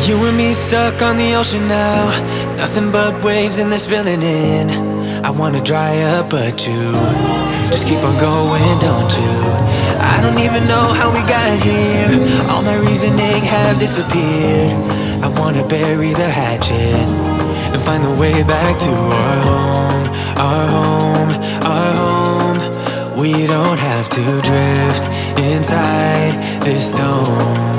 You and me stuck on the ocean now, nothing but waves and this filling in. I wanna dry up but you just keep on going, don't you? I don't even know how we got here, all my reasoning have disappeared. I wanna bury the hatchet and find the way back to our home, our home, our home. We don't have to drift inside this dome.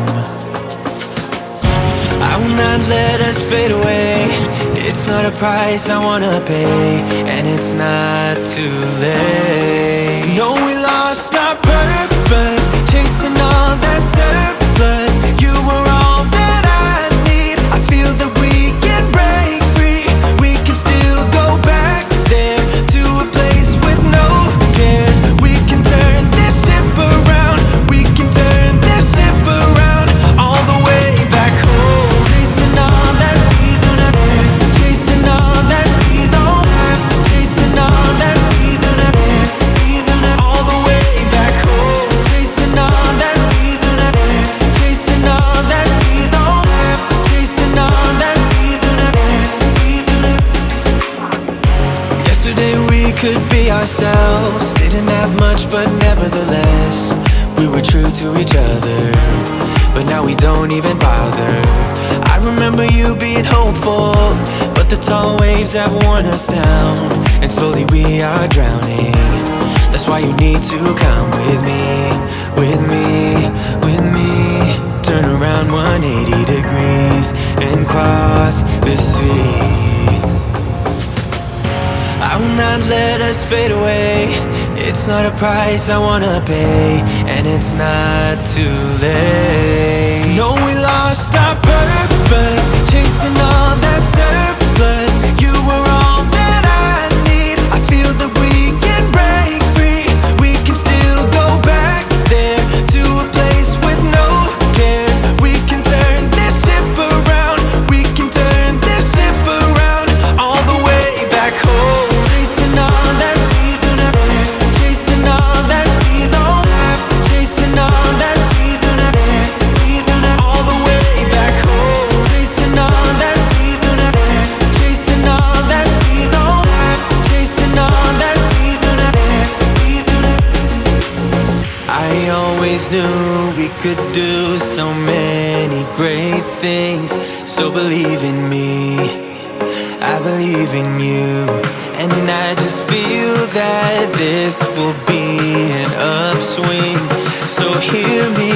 I will not let us fade away. It's not a price I wanna pay, and it's not too late. No, we lost our purpose, chasing all that surplus. You were all that I need. I feel that we can break free. We can still go back there to a place with no cares. We can turn this ship around. We can turn this ship around all the way back home. Chasing all that we don't have, chasing all that we don't have, chasing all that we don't have, all the way back home. Chasing all that we don't have, chasing all that we don't have, chasing all that we don't have. Yesterday we could be ourselves, didn't have much but nevertheless we were true to each other. But now we don't even bother. I remember you being hopeful, but the tall waves have worn us down, and slowly we are drowning. That's why you need to come with me, with me, with me. Turn around 180 degrees and cross the sea. I will not let us fade away. It's not a price I wanna pay, and it's not too late. No, we lost our purpose, chasing all that surplus. You were all that I need. I feel that we can break free. We can still go back there to a place with no cares. We can turn this ship around. We can turn this ship around all the way back home. Chasing all that we don't have, chasing all that we don't have, chasing all that we don't have, all the way back home. Chasing all that we don't have, chasing all that we don't have, chasing all that we don't have. I always knew we could do so many great things, so believe in me, I believe in you. And I just feel that this will be an upswing. So hear me